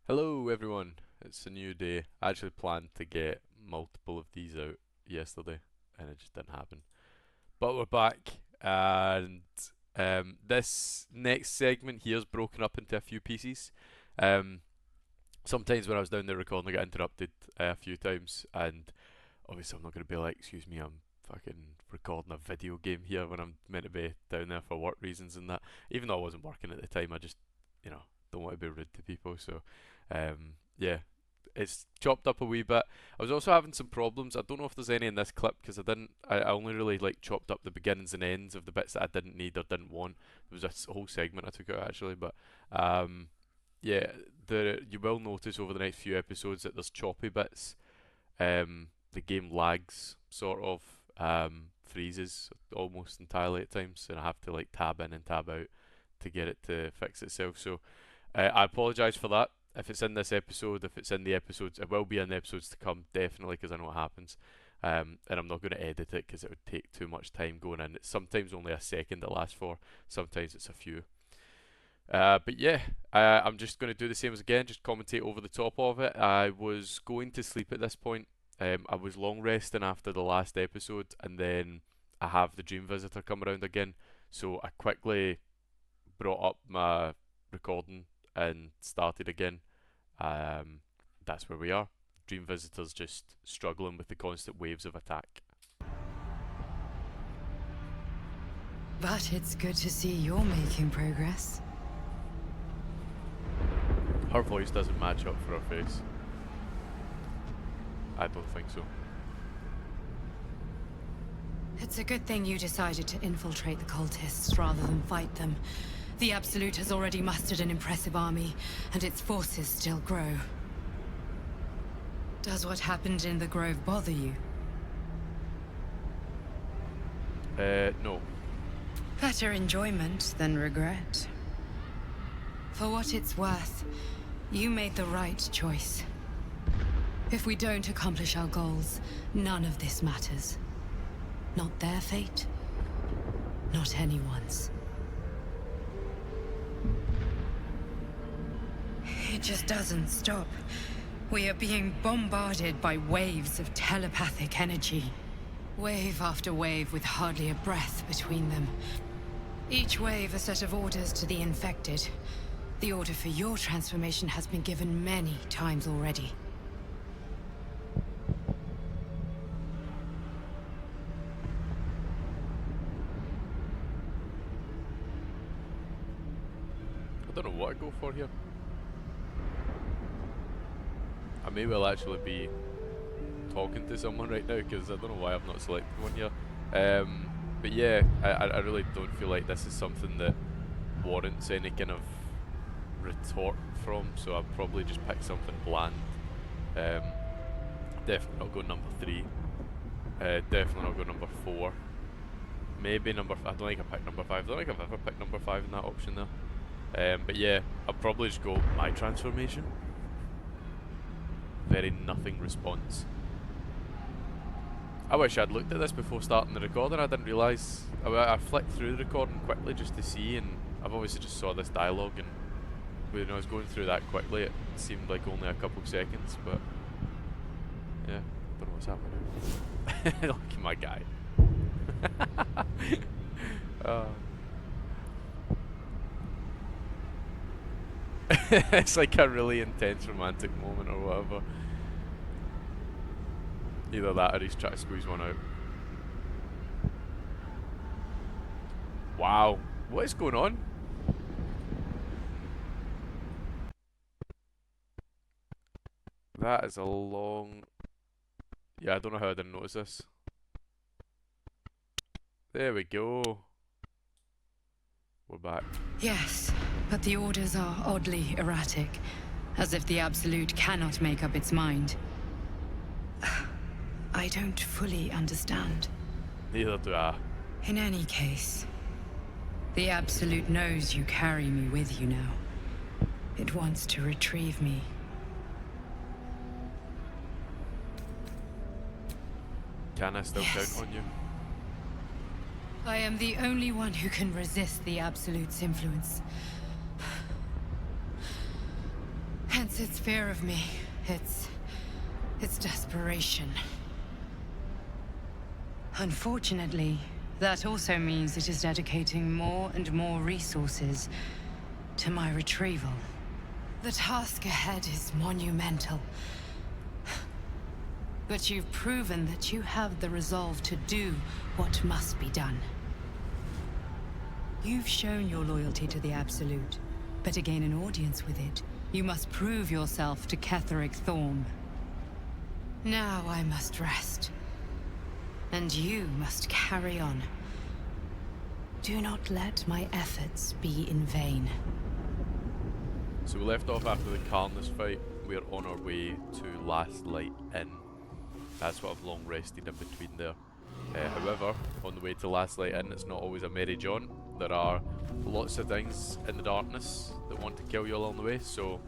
Hello everyone, it's a new day. I actually planned to get multiple of these out yesterday and it just didn't happen. But we're back and this next segment here is broken up into a few pieces. Um, Sometimes when I was down there recording I got interrupted a few times and obviously I'm not going to be like, excuse me, I'm fucking recording a video game here when I'm meant to be down there for work reasons and that. Even though I wasn't working at the time, I just, you know, don't want to be rude to people. So, yeah, it's chopped up a wee bit. I was also having some problems. I don't know if there's any in this clip because I didn't. I only really like chopped up the beginnings and ends of the bits that I didn't need or didn't want. There was a whole segment I took out actually, but yeah, you will notice over the next few episodes that there's choppy bits. The game lags, sort of, freezes almost entirely at times, and I have to like tab in and tab out to get it to fix itself. So I apologise for that. If it's in this episode, if it's in the episodes, it will be in the episodes to come, definitely, because I know what happens. And I'm not going to edit it because it would take too much time going in. It's sometimes only a second it lasts for, sometimes it's a few. But yeah, I'm just going to do the same as again, just commentate over the top of it. I was going to sleep at this point. I was long resting after the last episode, and then I have the Dream Visitor come around again. So I quickly brought up my recording and started again. That's where we are. Dream Visitor's just struggling with the constant waves of attack. But it's good to see you're making progress. Her voice doesn't match up for her face. I don't think so. It's a good thing you decided to infiltrate the cultists rather than fight them. The Absolute has already mustered an impressive army, and its forces still grow. Does what happened in the Grove bother you? No. Better enjoyment than regret. For what it's worth, you made the right choice. If we don't accomplish our goals, none of this matters. Not their fate, not anyone's. It just doesn't stop. We are being bombarded by waves of telepathic energy. Wave after wave with hardly a breath between them. Each wave a set of orders to the infected. The order for your transformation has been given many times already. I don't know what I go for here. I may well actually be talking to someone right now because I don't know why I've not selected one here. But yeah, I really don't feel like this is something that warrants any kind of retort from, so I'll probably just pick something bland. Definitely not go number 3. Definitely not go number 4. Maybe number. I don't think I picked number 5. I don't think I've ever picked number 5 in that option there. But yeah, I'll probably just go my transformation. Very nothing response. I wish I'd looked at this before starting the recording. I didn't realise. I flicked through the recording quickly just to see, and I've obviously just saw this dialogue, and when I was going through that quickly, it seemed like only a couple seconds, but yeah, don't know what's happening. Look at my guy. It's like a really intense romantic moment or whatever. Either that or he's trying to squeeze one out. Wow, what is going on? That is a long... Yeah, I don't know how I didn't notice this. There we go. We're back. Yes, but the orders are oddly erratic, as if the Absolute cannot make up its mind. I don't fully understand. Neither do I. In any case, the Absolute knows you carry me with you now. It wants to retrieve me. Can I still Yes. count on you? I am the only one who can resist the Absolute's influence. Hence knows its fear of me. It's desperation. Unfortunately, that also means it is dedicating more and more resources to my retrieval. The task ahead is monumental. But you've proven that you have the resolve to do what must be done. You've shown your loyalty to the Absolute, but to gain an audience with it, you must prove yourself to Ketheric Thorm. Now I must rest. And you must carry on. Do not let my efforts be in vain. So we left off after the Karnus fight. We're on our way to Last Light Inn. That's what I've long rested in between there. However, on the way to Last Light Inn, it's not always a merry jaunt. There are lots of things in the darkness that want to kill you along the way, so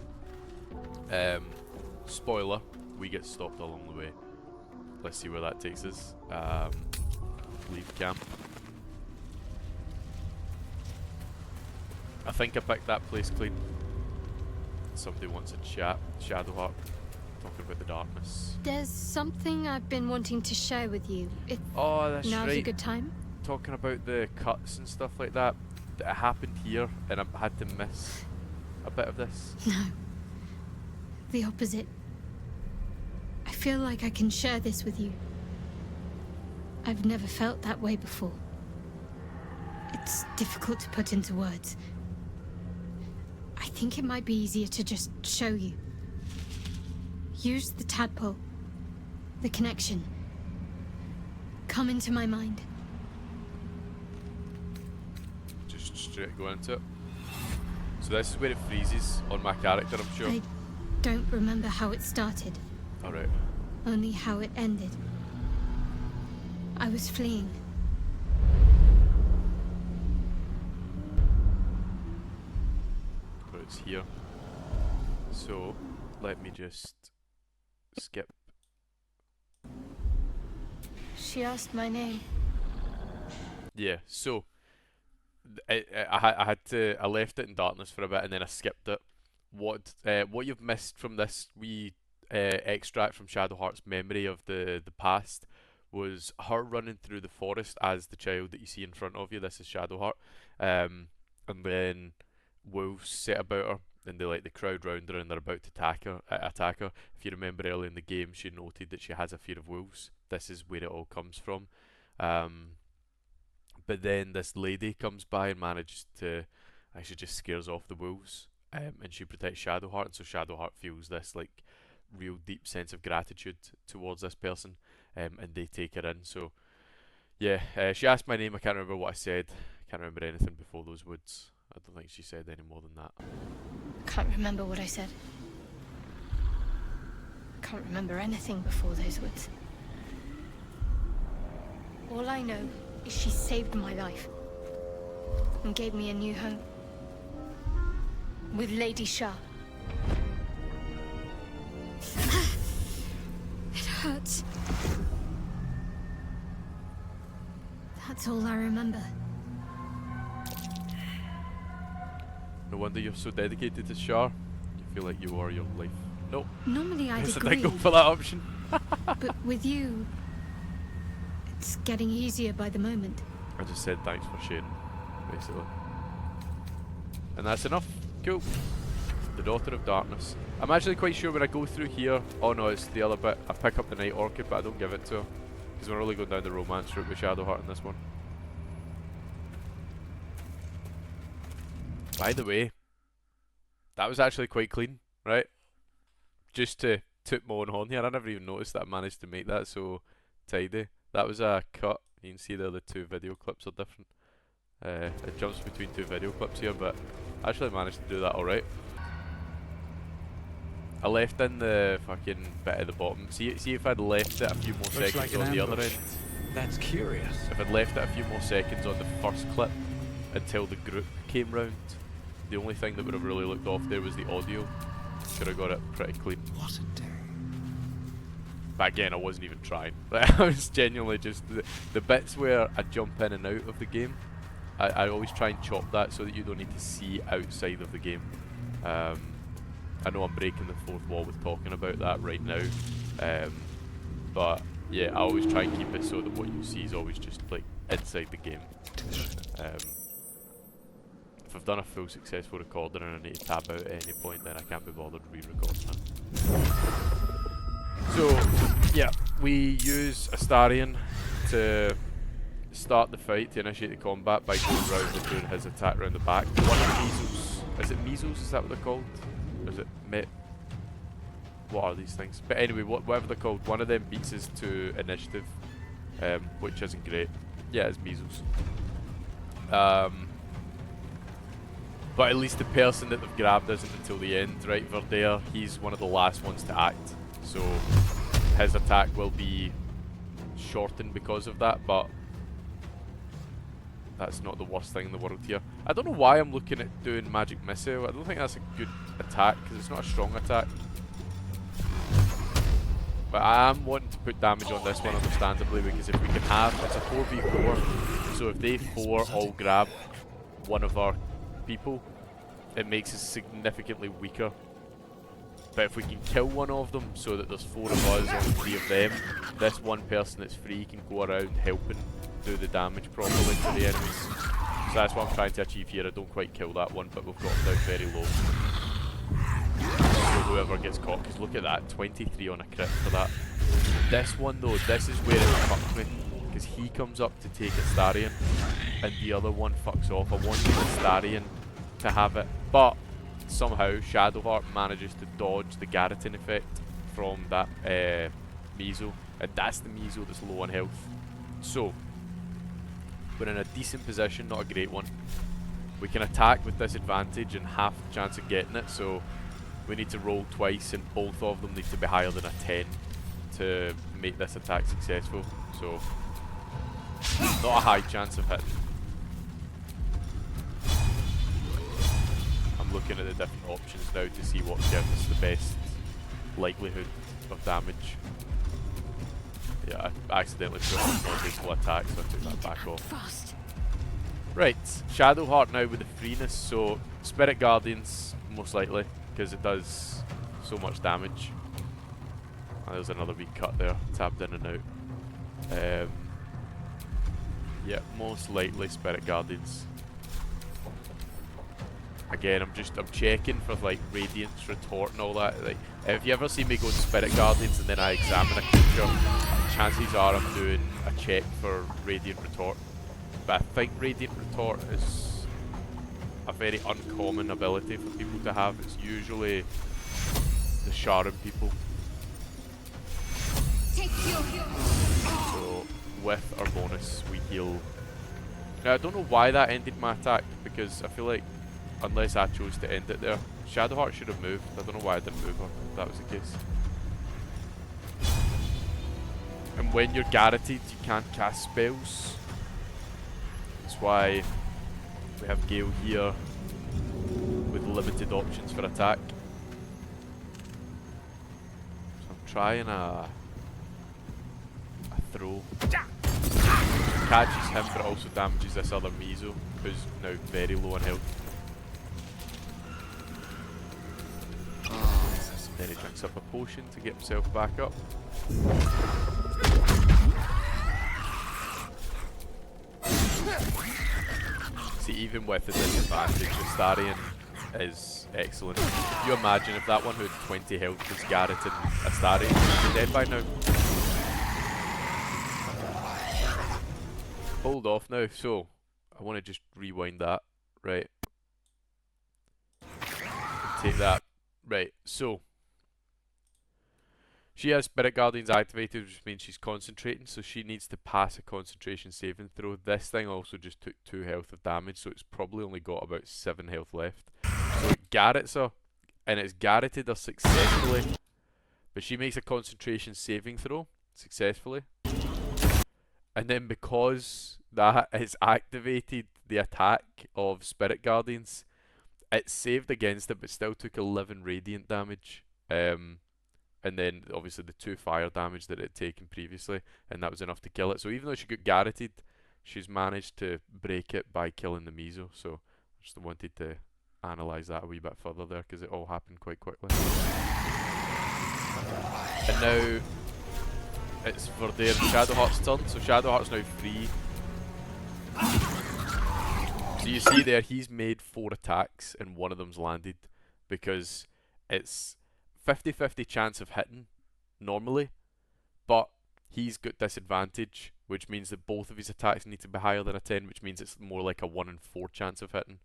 spoiler, we get stopped along the way. Let's see where that takes us. Leave camp. I think I picked that place clean. Somebody wants a chat. Shadowheart. Talking about the darkness. There's something I've been wanting to share with you. If Oh, that's now's right. a good time. Talking about the cuts and stuff like that. It happened here, and I had to miss a bit of this. No. The opposite. I feel like I can share this with you. I've never felt that way before. It's difficult to put into words. I think it might be easier to just show you. Use the tadpole. The connection. Come into my mind. Just straight go into it. So this is where it freezes on my character, I'm sure. I don't remember how it started. Alright. Only how it ended. I was fleeing. But it's here. So, let me just skip. She asked my name. Yeah, so I left it in darkness for a bit and then I skipped it. What you've missed from this wee extract from Shadowheart's memory of the past was her running through the forest as the child that you see in front of you. This is Shadowheart, and then wolves set about her, and they crowd round her and they're about to attack her. If you remember early in the game, she noted that she has a fear of wolves. This is where it all comes from. But then this lady comes by and manages to actually just scares off the wolves, and she protects Shadowheart, and so Shadowheart feels this like real deep sense of gratitude towards this person, and they take her in. So yeah, she asked my name. I can't remember what I said. I can't remember anything before those woods. I don't think she said any more than that. Can't remember what I said. Can't remember anything before those words. All I know is she saved my life and gave me a new home with Lady Shah. It hurts. That's all I remember. No wonder you're so dedicated to Shar. You feel like you are your life. Nope. Normally I'd Guess I agree, didn't go for that option. but with you, it's getting easier by the moment. I just said thanks for sharing, basically. And that's enough. Cool. The Daughter of Darkness. I'm actually quite sure when I go through here... Oh no, it's the other bit. I pick up the Night Orchid, but I don't give it to her. Because we're only going down the romance route with Shadowheart in this one. By the way, that was actually quite clean, right? Just to toot my own horn here, I never even noticed that I managed to make that so tidy. That was a cut. You can see there the two video clips are different. It jumps between two video clips here, but I actually managed to do that alright. I left in the fucking bit at the bottom. See if I'd left it a few more seconds like on an the other ambush. end. That's curious. If I'd left it a few more seconds on the first clip until the group came round, the only thing that would have really looked off there was the audio. Could have got it pretty clean. What a day. But again, I wasn't even trying. Like, I was genuinely just... The bits where I jump in and out of the game, I always try and chop that so that you don't need to see outside of the game. I know I'm breaking the fourth wall with talking about that right now, but yeah, I always try and keep it so that what you see is always just like inside the game. If I've done a full successful recording and I need to tab out at any point, then I can't be bothered re-recording it. So yeah, we use Astarion to start the fight, to initiate the combat by going round and doing his attack round the back. One of the measles, is it measles, is that what they're called? Or is it what are these things? But anyway, whatever they're called, one of them beats us to initiative, which isn't great. Yeah, it's measles. But at least the person that they've grabbed isn't until the end, right? Verdare, he's one of the last ones to act, so his attack will be shortened because of that, but that's not the worst thing in the world here. I don't know why I'm looking at doing Magic Missile. I don't think that's a good attack, because it's not a strong attack. But I am wanting to put damage on this one, understandably, because if we can have, it's a 4v4, so if they 4 all grab one of our people, it makes us significantly weaker. But if we can kill one of them so that there's 4 of us and 3 of them, this one person that's free can go around helping do the damage properly to the enemies. So that's what I'm trying to achieve here. I don't quite kill that one, but we've got him down very low. So whoever gets caught, because look at that, 23 on a crit for that. This one though, this is where it fucks me, because he comes up to take Astarion and the other one fucks off. I wanted Astarion to have it, but somehow Shadowheart manages to dodge the Garrotin effect from that Meso, and that's the Meso that's low on health. So we're in a decent position, not a great one. We can attack with disadvantage and half the chance of getting it, so we need to roll twice and both of them need to be higher than a 10 to make this attack successful, so not a high chance of hitting. I'm looking at the different options now to see what gives us the best likelihood of damage. Yeah, I accidentally put on non-lethal attack, so I took that back off. Right, Shadowheart now with the freeness, so Spirit Guardians most likely, because it does so much damage. Oh, there's another wee cut there, tabbed in and out. Yeah, most likely Spirit Guardians. Again, I'm checking for like Radiance, Retort and all that. Like, if you ever see me go to Spirit Guardians and then I examine a creature, chances are I'm doing a check for Radiant Retort. But I think Radiant Retort is a very uncommon ability for people to have. It's usually the Sharon people. So with our bonus we heal. Now I don't know why that ended my attack, because I feel like unless I chose to end it there, Shadowheart should have moved. I don't know why I didn't move her, if that was the case. And when you're garroted you can't cast spells. That's why we have Gale here with limited options for attack. So I'm trying a throw. Catches him but also damages this other Meso, who's now very low on health. Then he drinks up a potion to get himself back up. See, even with the disadvantage, Astarion is excellent. If you imagine if that one who had 20 health was Garrett and Astarion, he'd be dead by now. Hold off now, so I want to just rewind that, right? Take that. Right, so she has Spirit Guardians activated, which means she's concentrating, so she needs to pass a concentration saving throw. This thing also just took 2 health of damage, so it's probably only got about 7 health left. So it garrots her, and it's garroted her successfully, but she makes a concentration saving throw successfully. And then because that has activated the attack of Spirit Guardians, it saved against it, but still took 11 radiant damage. And then obviously the 2 fire damage that it had taken previously, and that was enough to kill it. So even though she got garroted, she's managed to break it by killing the Meso. So I just wanted to analyse that a wee bit further there, because it all happened quite quickly. And now it's Verdair and Shadowheart's turn, so Shadowheart's now free. So you see there, he's made 4 attacks and one of them's landed, because it's 50-50 chance of hitting normally, but he's got disadvantage, which means that both of his attacks need to be higher than a 10, which means it's more like a 1 in 4 chance of hitting.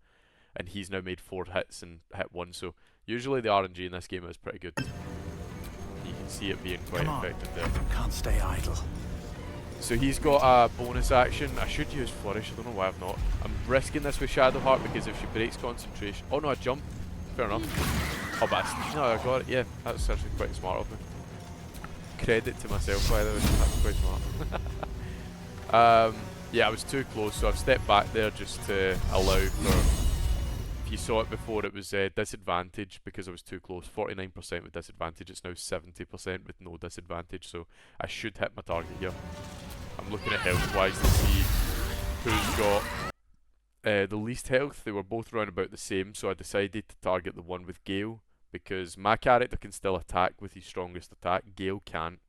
And he's now made 4 hits and hit 1, so usually the RNG in this game is pretty good. You can see it being quite effective there. Can't stay idle. So he's got a bonus action. I should use Flourish, I don't know why I've not. I'm risking this with Shadowheart because if she breaks concentration... Oh no, I jump. Fair enough. Oh, but no, I got it. Yeah, that's actually quite smart of me. Credit to myself, by the way. That's quite smart. Yeah, I was too close, so I've stepped back there just to allow for... If you saw it before, it was disadvantage because I was too close. 49% with disadvantage. It's now 70% with no disadvantage, so I should hit my target here. I'm looking at health-wise to see who's got the least health. They were both around about the same, so I decided to target the one with Gale, because my character can still attack with his strongest attack. Gale can't.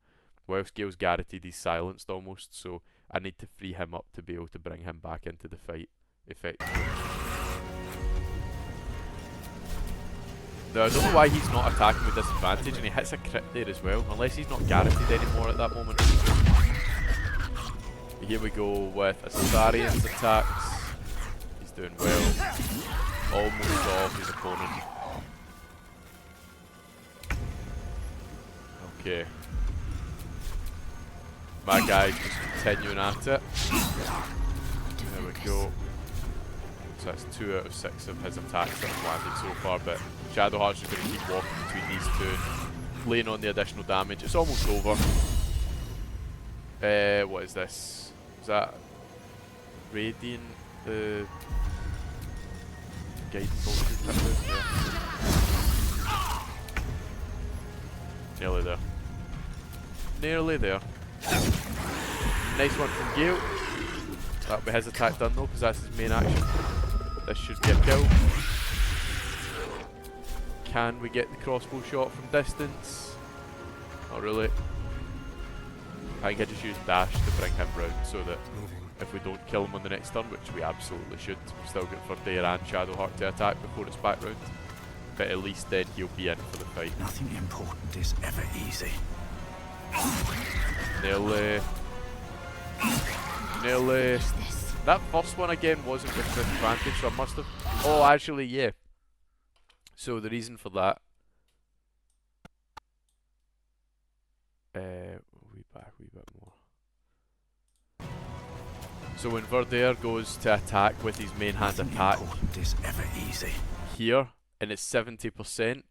Whilst Gale's guaranteed, he's silenced almost, so I need to free him up to be able to bring him back into the fight effectively. Now, I don't know why he's not attacking with disadvantage, and he hits a crit there as well, unless he's not guaranteed anymore at that moment. Here we go with Astarian's attacks. He's doing well. Almost off his opponent. Okay. My guy's just continuing at it. There we go. So that's 2 out of 6 of his attacks that have landed so far, but Shadowheart's just going to keep walking between these two and laying on the additional damage. It's almost over. What is this? Is that Radiant? The guiding bolt? Yeah. Nearly there. Nearly there. Nice one from Gale. That'll be his attack done though, because that's his main action. This should be a kill. Can we get the crossbow shot from distance? Not really. I think I just use dash to bring him round so that if we don't kill him on the next turn, which we absolutely should, we've still got Verdair and Shadowheart to attack before it's back round. But at least then he'll be in for the fight. Nothing important is ever easy. Nearly. Nearly. That first one again wasn't with disadvantage, so I must have... Oh, actually, yeah. So the reason for that... we back a wee bit more. So when Verdair goes to attack with his main hand attack is ever easy. here, and it's 70%,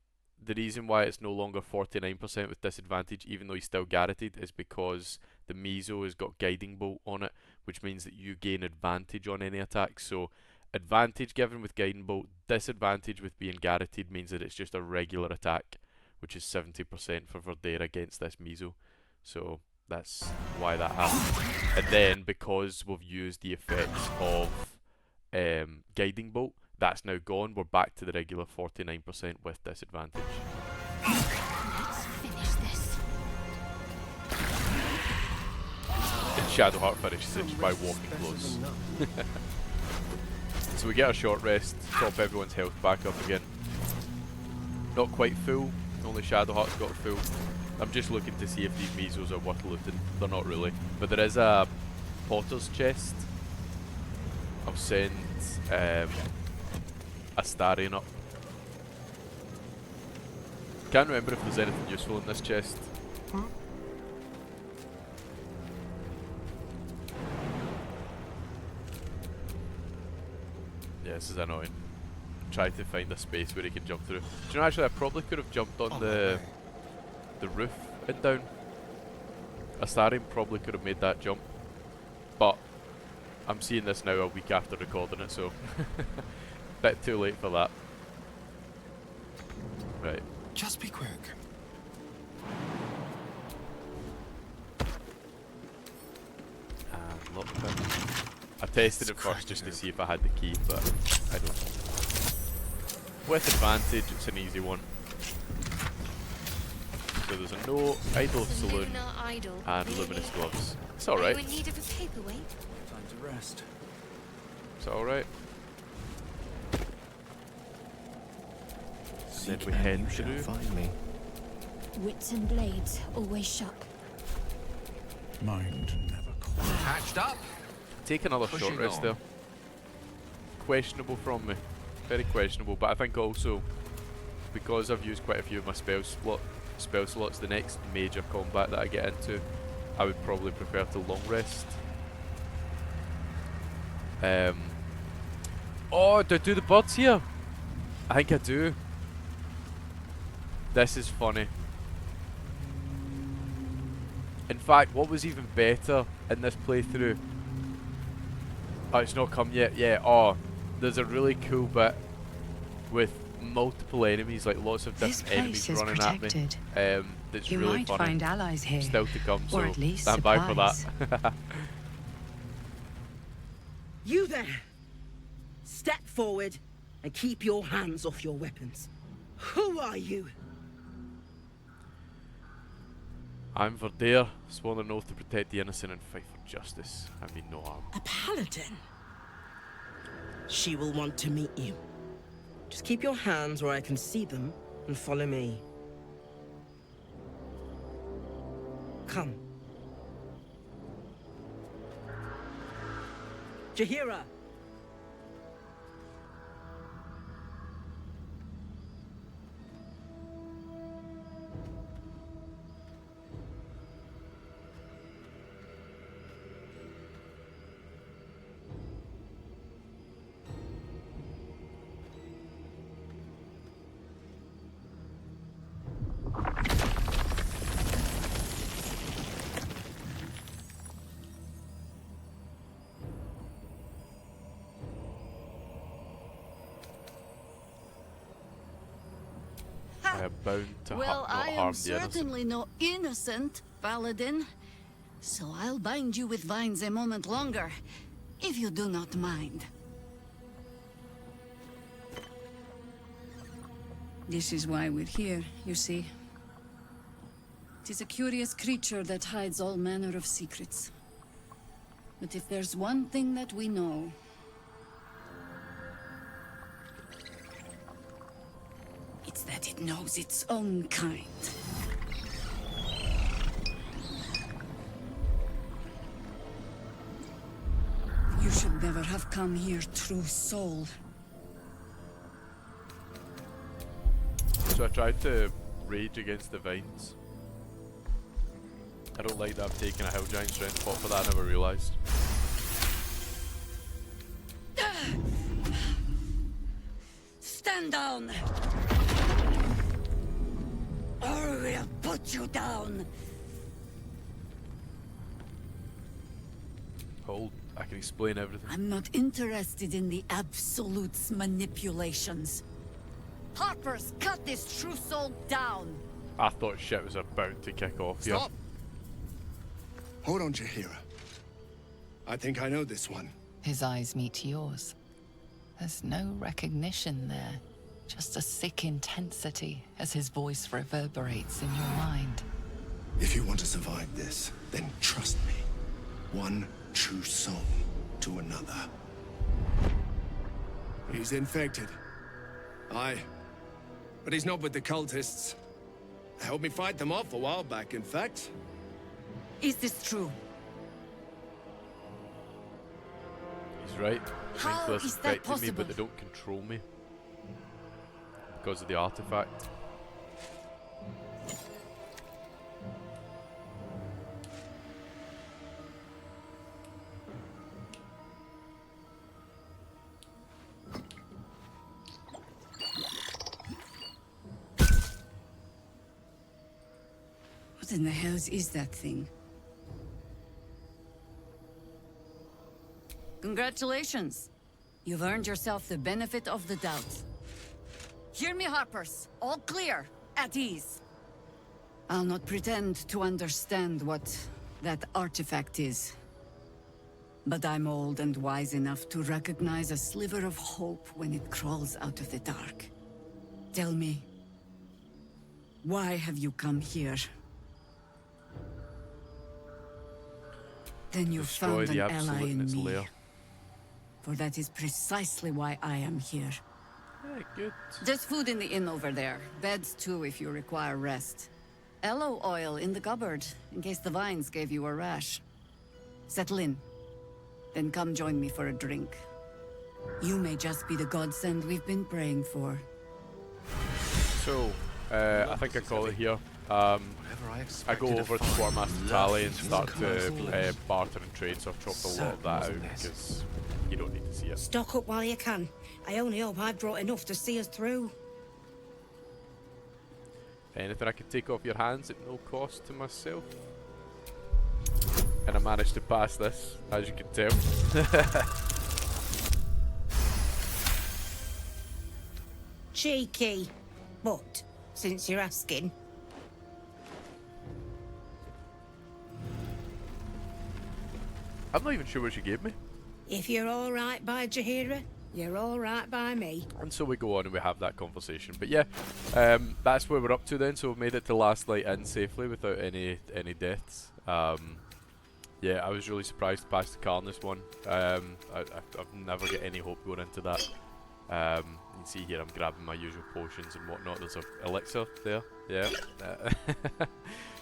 the reason why it's no longer 49% with disadvantage, even though he's still guaranteed, is because the Mizo has got Guiding Bolt on it, which means that you gain advantage on any attack. So advantage given with Guiding Bolt, disadvantage with being guaranteed means that it's just a regular attack, which is 70% for Verdair against this Mizo. So that's why that happened. And then because we've used the effects of Guiding Bolt, that's now gone. We're back to the regular 49% with disadvantage. Let's finish this. And Shadowheart finishes it just by walking close. So we get a short rest, top everyone's health back up again. Not quite full, only Shadowheart's got full. I'm just looking to see if these Mizos are worth looting. They're not really. But there is a Potter's chest. I'll send Astarian up. Can't remember if there's anything useful in this chest. Yeah, this is annoying. Try to find a space where he can jump through. Do you know, actually I probably could have jumped on the roof and down. Astarian probably could have made that jump. But I'm seeing this now a week after recording it, so bit too late for that. Right. Just be quick. Lock pick. I tested it first just to see if I had the key, but I don't know. with advantage, it's an easy one. So there's a no idle saloon and luminous gloves. It's alright. Are you in need of a paperweight? Time to rest. It's alright. Then Seek we and head you shall through. find me. Wits and blades always sharp. Mind never quiet. Hatched up. Take another short Pushing rest on. there. Questionable from me. Very questionable, but I think also because I've used quite a few of my spell slots, the next major combat that I get into, I would probably prefer to long rest. Oh, do I do the birds here? I think I do. This is funny. In fact, what was even better in this playthrough? Oh, it's not come yet. Yeah. Oh, there's a really cool bit with multiple enemies, like lots of This different enemies place is running protected. at me. That's You really might funny. find allies here. Still to come, so or at least stand by for supplies. that. You there! Step forward and keep your hands off your weapons. Who are you? I'm Verdeer, sworn an oath to protect the innocent and fight for justice. I mean no harm. A paladin. She will want to meet you. Just keep your hands where I can see them and follow me. Come. Jahira! I am bound to Well, not I am harm the innocent. certainly no innocent, Paladin. So I'll bind you with vines a moment longer, if you do not mind. This is why we're here, you see. It is a curious creature that hides all manner of secrets. But if there's one thing that we know, it's that it knows its own kind. You should never have come here, true soul. So I tried to rage against the vines. I don't like that I've taken a Hill Giant strength pot for that, I never realised. Stand down! Or we'll put you down! Hold, I can explain everything. I'm not interested in the Absolute's manipulations. Harpers, cut this true soul down! I thought shit was about to kick off here. Stop! Hold on, Jahira. I think I know this one. His eyes meet yours. There's no recognition there, just a sick intensity as his voice reverberates in your mind. If you want to survive this, then trust me. One true soul to another. He's infected. Aye. But he's not with the cultists. Helped me fight them off a while back, in fact. Is this true? He's right. How Thankless is that affected me, but possible? they don't control me. Because of the artifact. What in the hells is that thing? Congratulations! You've earned yourself the benefit of the doubt. Hear me, Harpers. All clear. At ease. I'll not pretend to understand what that artifact is. But I'm old and wise enough to recognize a sliver of hope when it crawls out of the dark. Tell me, why have you come here? Then you Destroy found the an ally absolute in in its me. lair. For that is precisely why I am here. Yeah, good. There's food in the inn over there. Beds too if you require rest. Aloe oil in the cupboard, in case the vines gave you a rash. Settle in. Then come join me for a drink. You may just be the godsend we've been praying for. So, I think I call it here. I go over to Quartermaster Tally and start to barter and trade, so I've chopped a lot of that out because you don't need to see it. Stock up while you can. I only hope I've brought enough to see us through. Anything I can take off your hands at no cost to myself. And I managed to pass this, as you can tell. Cheeky. But, since you're asking, I'm not even sure what she gave me. if you're alright by Jaheira, you're alright by me. And so we go on and we have that conversation. But yeah, that's where we're up to then. So we've made it to Last Light Inn safely without any deaths. Yeah, I was really surprised to pass the car on this one. I've never get any hope going into that. You can see here I'm grabbing my usual potions and whatnot. There's an elixir there. Yeah.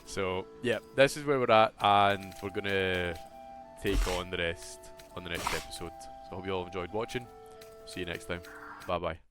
So yeah, this is where we're at, and we're gonna take on the rest on the next episode. So I hope you all enjoyed watching. See you next time. Bye bye.